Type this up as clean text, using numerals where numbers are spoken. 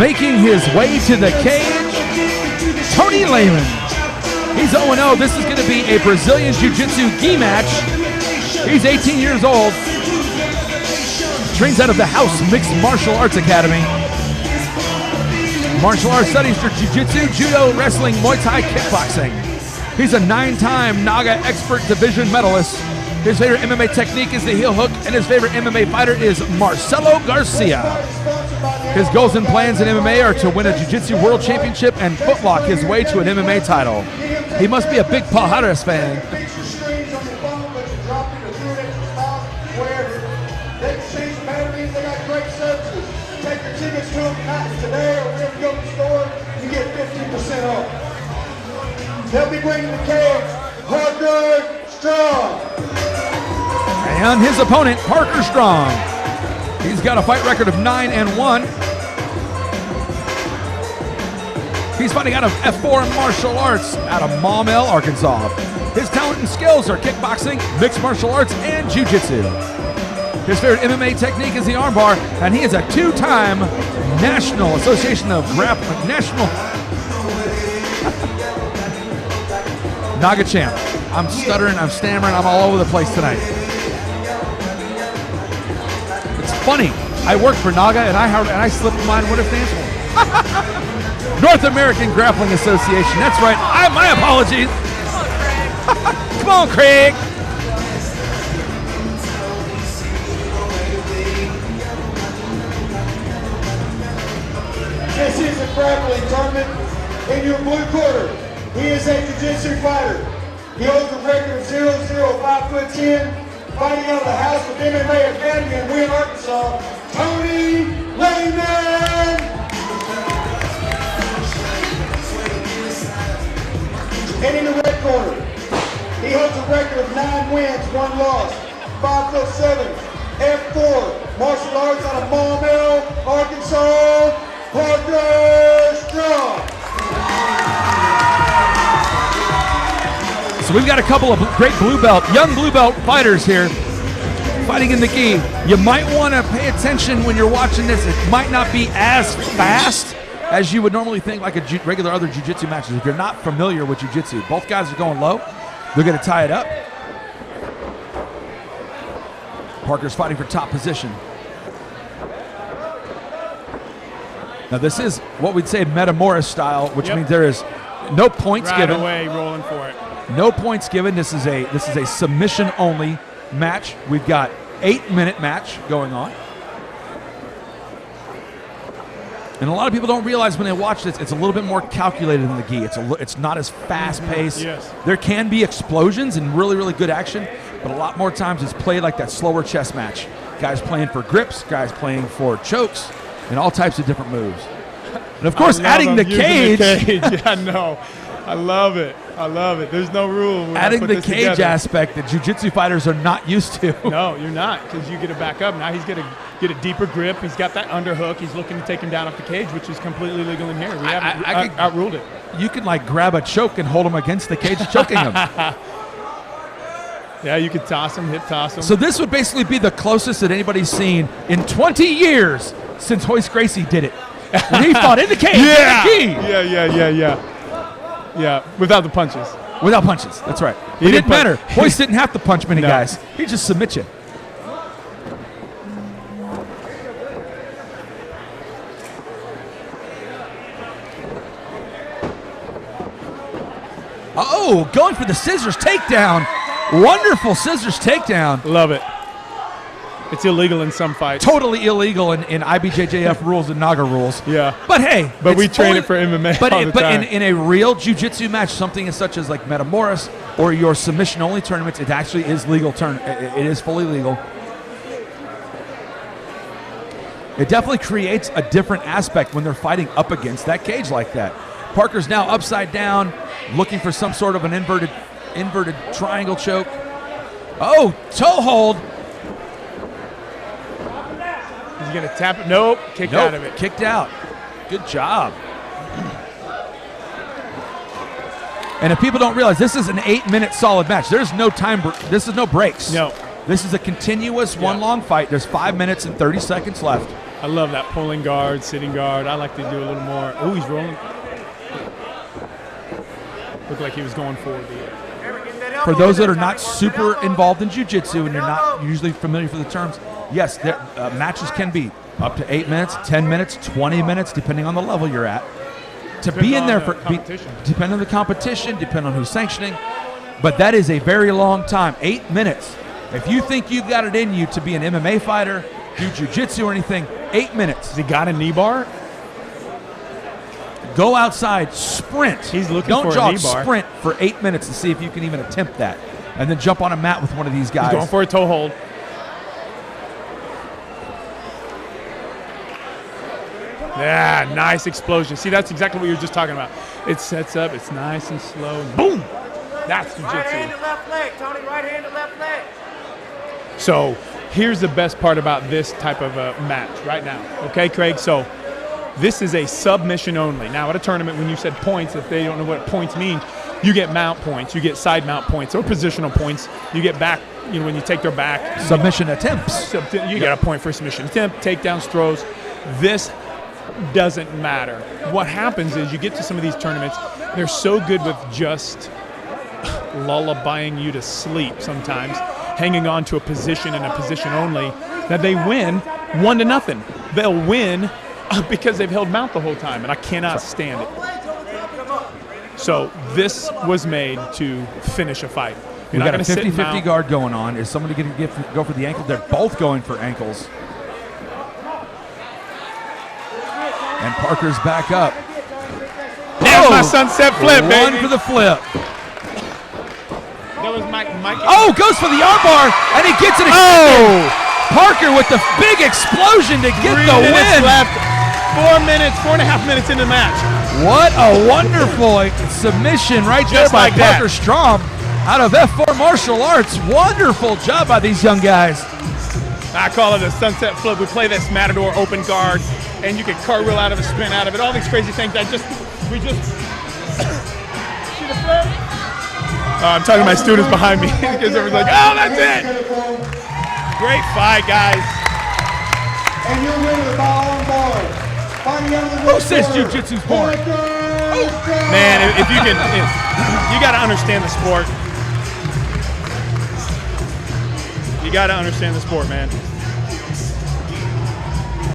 Making his way to the cage, Tony Lamon. He's 0-0. This is going to be a Brazilian Jiu-Jitsu gi match. He's 18 years old. Trains out of the House Mixed Martial Arts Academy. Martial arts studies for Jiu-Jitsu, Judo, Wrestling, Muay Thai, Kickboxing. He's a 9-time Naga Expert Division medalist. His favorite MMA technique is the heel hook, and his favorite MMA fighter is Marcelo Garcia. His goals and plans in MMA are to win a Jiu-Jitsu World Championship and footlock his way to an MMA title. He must be a big Pajares fan. They'll be bringing the cage, Parker Strom. And his opponent, Parker Strom. He's got a fight record of 9-1. He's fighting out of F4 Martial Arts out of Maumelle, Arkansas. His talent and skills are kickboxing, mixed martial arts, and jiu-jitsu. His favorite MMA technique is the armbar, and he is a 2-time National Association of Grappling National Naga champ. I'm stuttering, I'm stammering, I'm all over the place tonight. It's funny. I work for Naga and I slipped mine. What if dance for? North American Grappling Association. That's right. My apologies. Come on, Craig. This is a grappling tournament in your blue corner. He is a jiu-jitsu fighter. He holds a record of 0-0, 5'10", fighting out of the House of MMA Academy in Wynn, Arkansas, Tony Lamon. And in the red corner, he holds a record of 9 wins, 1 loss, 5'7", F4, martial arts out of Maumelle, Arkansas, Parker Strom. So we've got a couple of great young blue belt fighters here fighting in the gi. You might want to pay attention when you're watching this. It might not be as fast as you would normally think like a regular other jiu-jitsu matches. If you're not familiar with jiu-jitsu, both guys are going low. They're going to tie it up. Parker's fighting for top position. Now this is what we'd say Metamoris style, which means there is no points given. Right away, rolling for it. No points given. This is a submission only match. We've got 8-minute match going on. And a lot of people don't realize when they watch this, it's a little bit more calculated in the gi. It's not as fast paced. Yes. There can be explosions and really, really good action, but a lot more times it's played like that slower chess match. Guys playing for grips, guys playing for chokes, and all types of different moves. And of course, adding the cage. Yeah, no. I love it. I love it. There's no rule. Adding the cage aspect that jiu-jitsu fighters are not used to. No, you're not, because you get it back up. Now he's going to get a deeper grip. He's got that underhook. He's looking to take him down off the cage, which is completely legal in here. We haven't outruled it. You can like grab a choke and hold him against the cage, choking him. Yeah, you could toss him, hip toss him. So this would basically be the closest that anybody's seen in 20 years since Hoist Gracie did it. When he fought in the cage. Yeah, without the punches. Without punches, that's right. It didn't matter. Hoist didn't have to punch many guys. He just submit you. Oh, going for the scissors takedown. Wonderful scissors takedown. Love it. It's illegal in some fights. Totally illegal in IBJJF rules and Naga rules. Yeah. But hey. But we train it for MMA all the time. In a real jiu-jitsu match, something as such as like Metamoris or your submission-only tournaments, it actually is legal. It is fully legal. It definitely creates a different aspect when they're fighting up against that cage like that. Parker's now upside down, looking for some sort of an inverted triangle choke. Oh, toe hold. He's going to tap it. Nope. Kicked out of it. Kicked out. Good job. And if people don't realize, this is an 8-minute solid match. There's no time. This is no breaks. No. This is a continuous one long fight. There's 5 minutes and 30 seconds left. I love that pulling guard, sitting guard. I like to do a little more. Oh, he's rolling. Looked like he was going forward. For those that are not super involved in jiu-jitsu and you're not usually familiar with the terms, yes, matches can be up to 8 minutes, 10 minutes, 20 minutes, depending on the level you're at. To be in there for depending on the competition, depending on who's sanctioning, but that is a very long time. 8 minutes. If you think you've got it in you to be an MMA fighter, do jiu-jitsu or anything, 8 minutes. Has he got a knee bar? Go outside, sprint. He's looking Don't for a jog, knee bar. sprint for 8 minutes to see if you can even attempt that, and then jump on a mat with one of these guys. He's going for a toe hold. Yeah, nice explosion. See, that's exactly what you were just talking about. It sets up, it's nice and slow, and boom! That's jiu-jitsu. Right hand to left leg, Tony, right hand to left leg. So here's the best part about this type of a match right now. Okay, Craig? So this is a submission only. Now, at a tournament, when you said points, if they don't know what points mean, you get mount points, you get side mount points, or positional points. You get back, when you take their back. Submission attempts. You get a point for submission attempt, takedowns, throws. This doesn't matter. What happens is you get to some of these tournaments, they're so good with just lullabying you to sleep sometimes, hanging on to a position and a position only, that they win 1-0. They'll win because they've held mount the whole time, and I cannot stand it. So this was made to finish a fight. We've got a 50-50 guard going on. Is somebody going to go for the ankle? They're both going for ankles. And Parker's back up. There's my sunset flip, baby. One for the flip. That was Mike. Goes for the armbar, and he gets it. Oh! Parker with the big explosion to get the win. Left. 4.5 minutes into the match. What a wonderful submission right there by Parker Strom out of F4 Martial Arts. Wonderful job by these young guys. I call it a sunset flip. We play this Matador open guard, and you can cartwheel out of it, spin out of it, all these crazy things. See the flip? I'm talking to my students behind me because everyone's like, oh, that's it. Great fight, guys. And you're winning by armbar. Who says jiu-jitsu's boring? Man, if you got to understand the sport. You got to understand the sport, man.